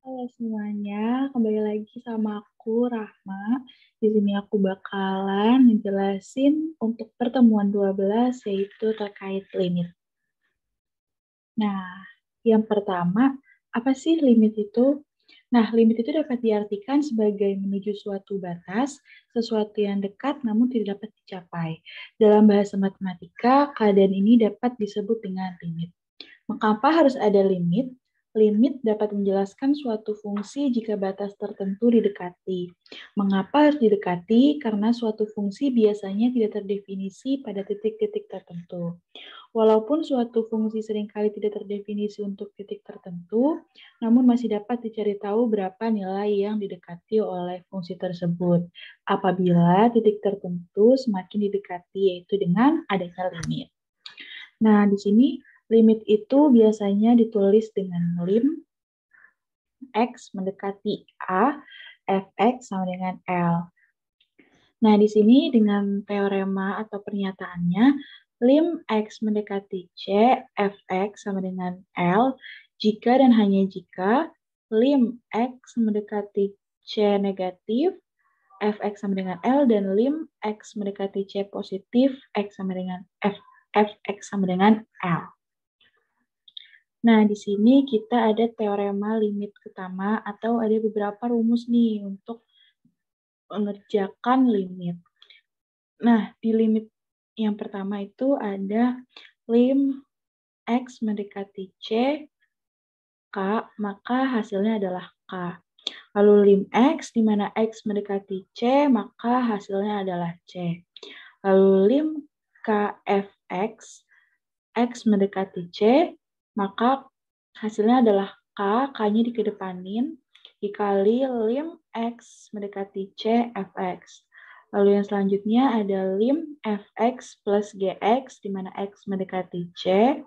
Halo semuanya, kembali lagi sama aku Rahma. Di sini aku bakalan ngejelasin untuk pertemuan 12 yaitu terkait limit. Nah, yang pertama, apa sih limit itu? Nah, limit itu dapat diartikan sebagai menuju suatu batas, sesuatu yang dekat namun tidak dapat dicapai. Dalam bahasa matematika, keadaan ini dapat disebut dengan limit. Mengapa harus ada limit? Limit dapat menjelaskan suatu fungsi jika batas tertentu didekati. Mengapa harus didekati? Karena suatu fungsi biasanya tidak terdefinisi pada titik-titik tertentu. Walaupun suatu fungsi seringkali tidak terdefinisi untuk titik tertentu, namun masih dapat dicari tahu berapa nilai yang didekati oleh fungsi tersebut. Apabila titik tertentu semakin didekati, yaitu dengan adanya limit. Nah, di sini limit itu biasanya ditulis dengan lim X mendekati A, Fx sama dengan L. Nah, di sini dengan teorema atau pernyataannya, lim X mendekati C, Fx sama dengan L, jika dan hanya jika lim X mendekati C negatif, Fx sama dengan L, dan lim X mendekati C positif, X sama dengan Fx sama dengan L. Nah, di sini kita ada teorema limit pertama atau ada beberapa rumus nih untuk mengerjakan limit. Nah, di limit yang pertama itu ada lim X mendekati C, K, maka hasilnya adalah K. Lalu lim X, di mana X mendekati C, maka hasilnya adalah C. Lalu lim KFX, X mendekati C, maka hasilnya adalah K, K-nya dikedepanin, dikali lim X mendekati C, Fx. Lalu yang selanjutnya ada lim Fx plus Gx, di mana X mendekati C,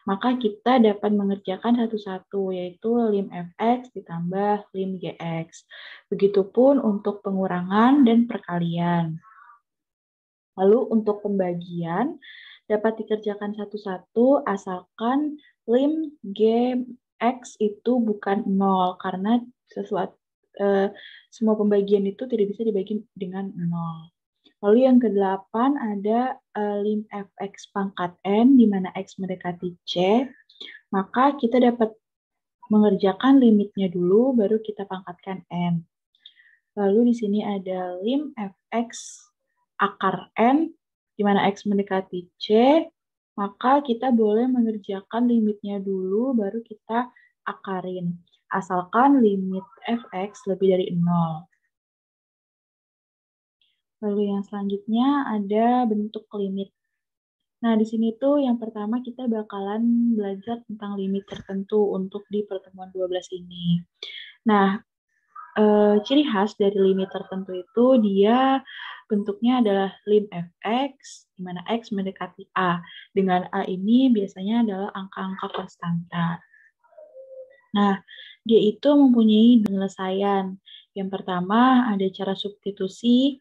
maka kita dapat mengerjakan satu-satu, yaitu lim Fx ditambah lim Gx. Begitupun untuk pengurangan dan perkalian. Lalu untuk pembagian, dapat dikerjakan satu-satu asalkan lim Gx itu bukan 0, karena semua pembagian itu tidak bisa dibagi dengan 0. Lalu yang ke-8 ada lim Fx pangkat N, di mana X mendekati C, maka kita dapat mengerjakan limitnya dulu, baru kita pangkatkan N. Lalu di sini ada lim Fx akar N, di mana X mendekati C, maka kita boleh mengerjakan limitnya dulu, baru kita akarin. Asalkan limit Fx lebih dari 0. Lalu yang selanjutnya ada bentuk limit. Nah, di sini tuh yang pertama kita bakalan belajar tentang limit tertentu untuk di pertemuan 12 ini. Nah, ciri khas dari limit tertentu itu dia bentuknya adalah lim Fx, di mana X mendekati A. Dengan A ini biasanya adalah angka-angka konstanta. Nah, dia itu mempunyai penyelesaian. Yang pertama ada cara substitusi.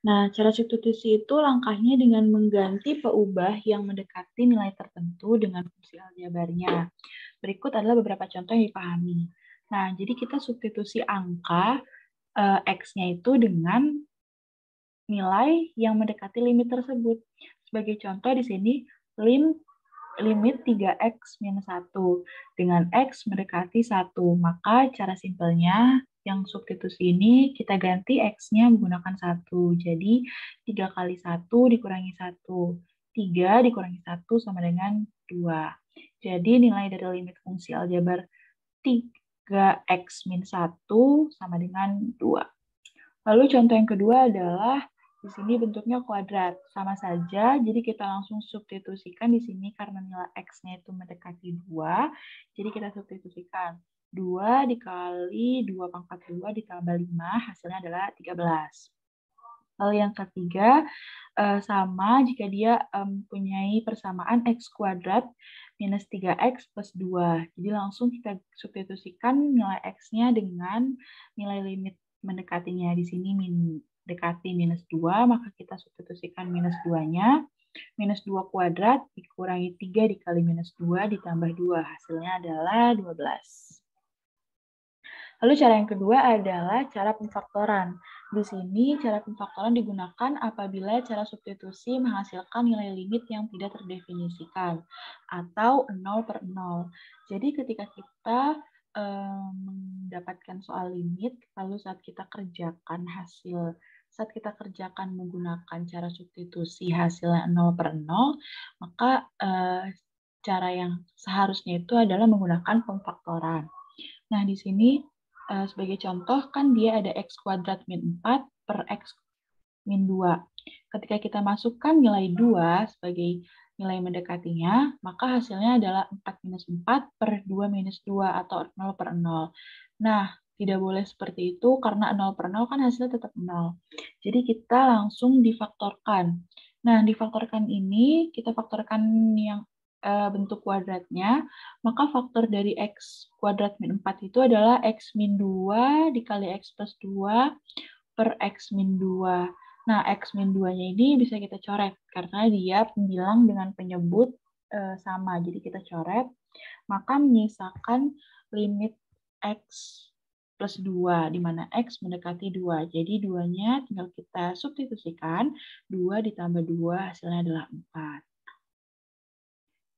Nah, cara substitusi itu langkahnya dengan mengganti peubah yang mendekati nilai tertentu dengan fungsi aljabarnya. Berikut adalah beberapa contoh yang dipahami. Nah, jadi kita substitusi angka X-nya itu dengan nilai yang mendekati limit tersebut. Sebagai contoh di sini, limit 3x minus 1 dengan X mendekati 1. Maka cara simpelnya yang substitusi ini kita ganti X-nya menggunakan 1. Jadi 3 kali 1 dikurangi 1. 3 dikurangi 1 sama dengan 2. Jadi nilai dari limit fungsi aljabar 3x min 1 sama dengan 2. Lalu contoh yang kedua adalah di sini bentuknya kuadrat. Sama saja, jadi kita langsung substitusikan di sini karena nilai X-nya itu mendekati 2. Jadi kita substitusikan 2 dikali 2 pangkat 2 ditambah 5, hasilnya adalah 13. Lalu yang ketiga, sama jika dia mempunyai persamaan X kuadrat minus 3X plus 2. Jadi langsung kita substitusikan nilai X-nya dengan nilai limit mendekatinya. Di sini mendekati minus 2, maka kita substitusikan minus 2-nya. Minus 2 kuadrat dikurangi 3 dikali minus 2 ditambah 2. Hasilnya adalah 12. Lalu cara yang kedua adalah cara pemfaktoran. Di sini cara pemfaktoran digunakan apabila cara substitusi menghasilkan nilai limit yang tidak terdefinisikan atau 0 per 0. Jadi ketika kita mendapatkan soal limit, lalu saat kita kerjakan menggunakan cara substitusi hasilnya 0 per 0, maka cara yang seharusnya itu adalah menggunakan pemfaktoran. Nah, di sini sebagai contoh kan dia ada x kuadrat min 4 per x min 2. Ketika kita masukkan nilai 2 sebagai nilai mendekatinya, maka hasilnya adalah 4 minus 4 per 2 minus 2 atau 0 per 0. Nah, tidak boleh seperti itu karena 0 per 0 kan hasilnya tetap 0. Jadi kita langsung difaktorkan. Nah, difaktorkan ini, kita faktorkan yang bentuk kuadratnya, maka faktor dari x kuadrat min 4 itu adalah x min 2 dikali x plus 2 per x min 2. Nah, x min 2-nya ini bisa kita coret karena dia pembilang dengan penyebut sama. Jadi kita coret, maka menyisakan limit x plus 2, di mana x mendekati 2. Jadi 2-nya tinggal kita substitusikan, 2 ditambah 2 hasilnya adalah 4.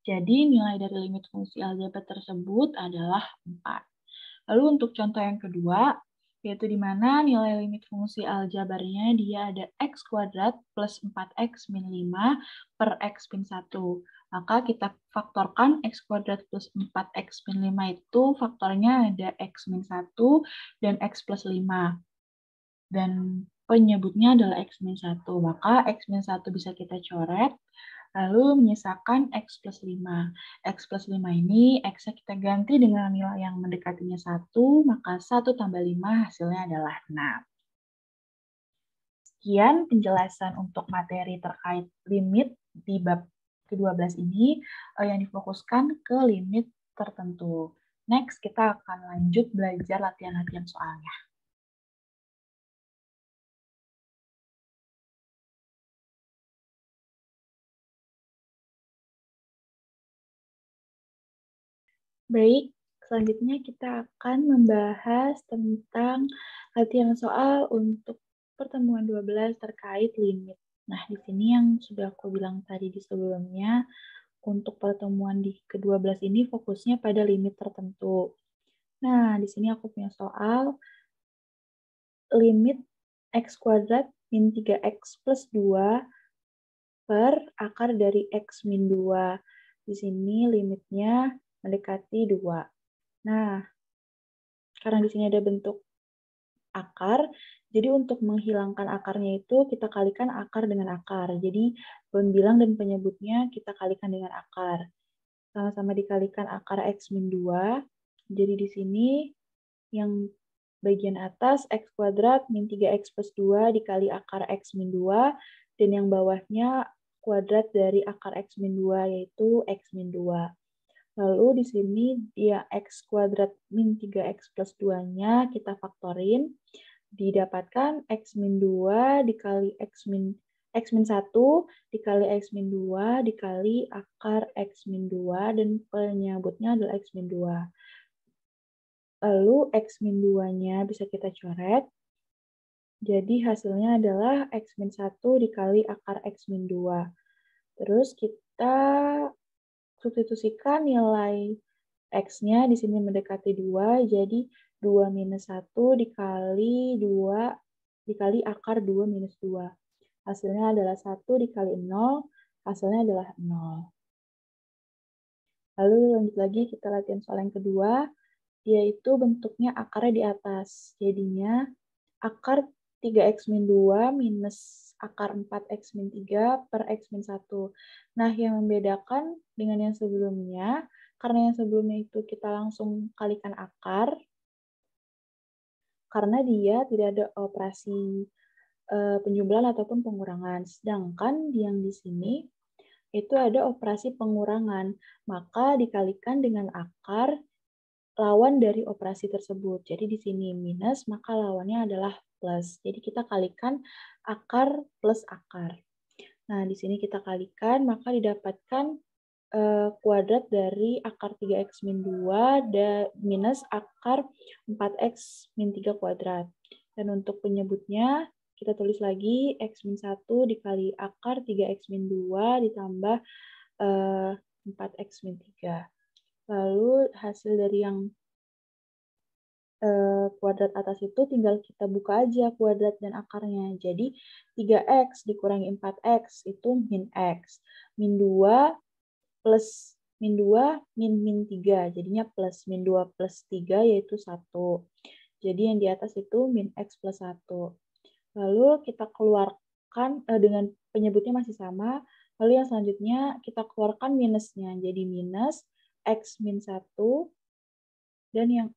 Jadi nilai dari limit fungsi aljabar tersebut adalah 4. Lalu untuk contoh yang kedua, yaitu di mana nilai limit fungsi aljabarnya dia ada x kuadrat plus 4x min 5 per x min 1. Maka kita faktorkan x kuadrat plus 4x min 5 itu faktornya ada x min 1 dan x plus 5. Dan penyebutnya adalah x min 1. Maka x min 1 bisa kita coret. Lalu menyisakan x plus 5. X plus 5 ini, x-nya kita ganti dengan nilai yang mendekatinya 1, maka 1 tambah 5 hasilnya adalah 6. Sekian penjelasan untuk materi terkait limit di bab ke-12 ini yang difokuskan ke limit tertentu. Next, kita akan lanjut belajar latihan-latihan soalnya. Baik, selanjutnya kita akan membahas tentang latihan soal untuk pertemuan 12 terkait limit. Nah, di sini yang sudah aku bilang tadi di sebelumnya, untuk pertemuan di ke-12 ini fokusnya pada limit tertentu. Nah, di sini aku punya soal limit x kuadrat min 3x plus 2 per akar dari x min 2. Di sini limitnya mendekati 2. Nah, karena di sini ada bentuk akar, jadi untuk menghilangkan akarnya itu kita kalikan akar dengan akar. Jadi pembilang dan penyebutnya kita kalikan dengan akar. Sama-sama dikalikan akar x min 2. Jadi di sini yang bagian atas x kuadrat min 3x plus 2 dikali akar x min 2, dan yang bawahnya kuadrat dari akar x min 2 yaitu x min 2. Lalu di sini dia x kuadrat min 3x plus 2-nya kita faktorin, didapatkan x min 2 dikali x min 1 dikali x min 2 dikali akar x min 2, dan penyebutnya adalah x min 2. Lalu x min 2-nya bisa kita coret, jadi hasilnya adalah x min 1 dikali akar x min 2. Terus kita substitusikan nilai x-nya di sini mendekati 2, jadi 2 minus 1 dikali 2 dikali akar 2 minus 2. Hasilnya adalah 1 dikali 0, hasilnya adalah 0. Lalu lanjut lagi kita latihan soal yang kedua, yaitu bentuknya akarnya di atas. Jadinya akar 3x min 2 minus akar 4x min 3 per x min 1. Nah, yang membedakan dengan yang sebelumnya, karena yang sebelumnya itu kita langsung kalikan akar, karena dia tidak ada operasi penjumlahan ataupun pengurangan. Sedangkan yang di sini itu ada operasi pengurangan, maka dikalikan dengan akar lawan dari operasi tersebut. Jadi di sini minus, maka lawannya adalah plus. Jadi kita kalikan akar plus akar. Nah, di sini kita kalikan, maka didapatkan kuadrat dari akar 3x min 2 minus akar 4x min 3 kuadrat. Dan untuk penyebutnya, kita tulis lagi x min 1 dikali akar 3x min 2 ditambah 4x min 3. Lalu hasil dari yang kuadrat atas itu tinggal kita buka aja kuadrat dan akarnya. Jadi 3x dikurangi 4x itu min x. Min 2 plus min 2 min 3. Jadinya plus min 2 plus 3 yaitu 1. Jadi yang di atas itu min x plus 1. Lalu kita keluarkan dengan penyebutnya masih sama. Lalu yang selanjutnya kita keluarkan minusnya. Jadi minus x min 1 dan yang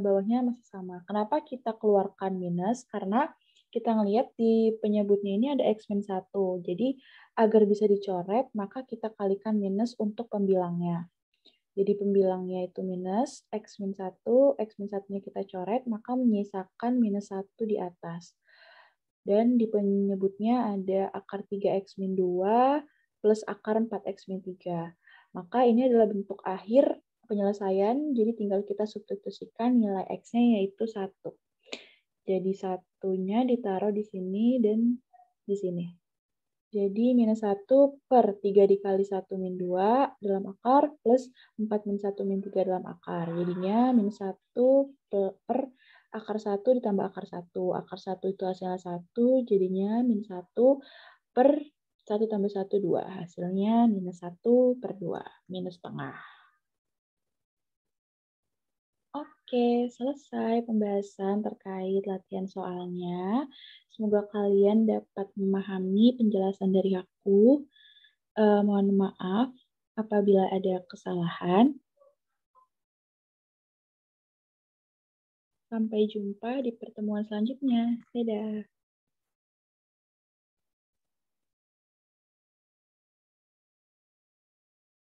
bawahnya masih sama. Kenapa kita keluarkan minus? Karena kita ngelihat di penyebutnya ini ada x min 1. Jadi agar bisa dicoret, maka kita kalikan minus untuk pembilangnya. Jadi pembilangnya itu minus x min 1, x min 1-nya kita coret, maka menyisakan minus 1 di atas. Dan di penyebutnya ada akar 3x min 2 plus akar 4x min 3. Maka ini adalah bentuk akhir penyelesaian, jadi tinggal kita substitusikan nilai x-nya yaitu 1. Jadi satunya ditaruh di sini dan di sini. Jadi minus 1 per 3 dikali 1 min 2 dalam akar plus 4 min 1 min 3 dalam akar. Jadinya minus 1 per akar 1 ditambah akar 1. Akar 1 itu hasilnya 1, jadinya minus 1 per 1 tambah 1, 2. Hasilnya minus 1 per 2, minus setengah. Oke, selesai pembahasan terkait latihan soalnya. Semoga kalian dapat memahami penjelasan dari aku. Mohon maaf apabila ada kesalahan. Sampai jumpa di pertemuan selanjutnya. Dadah.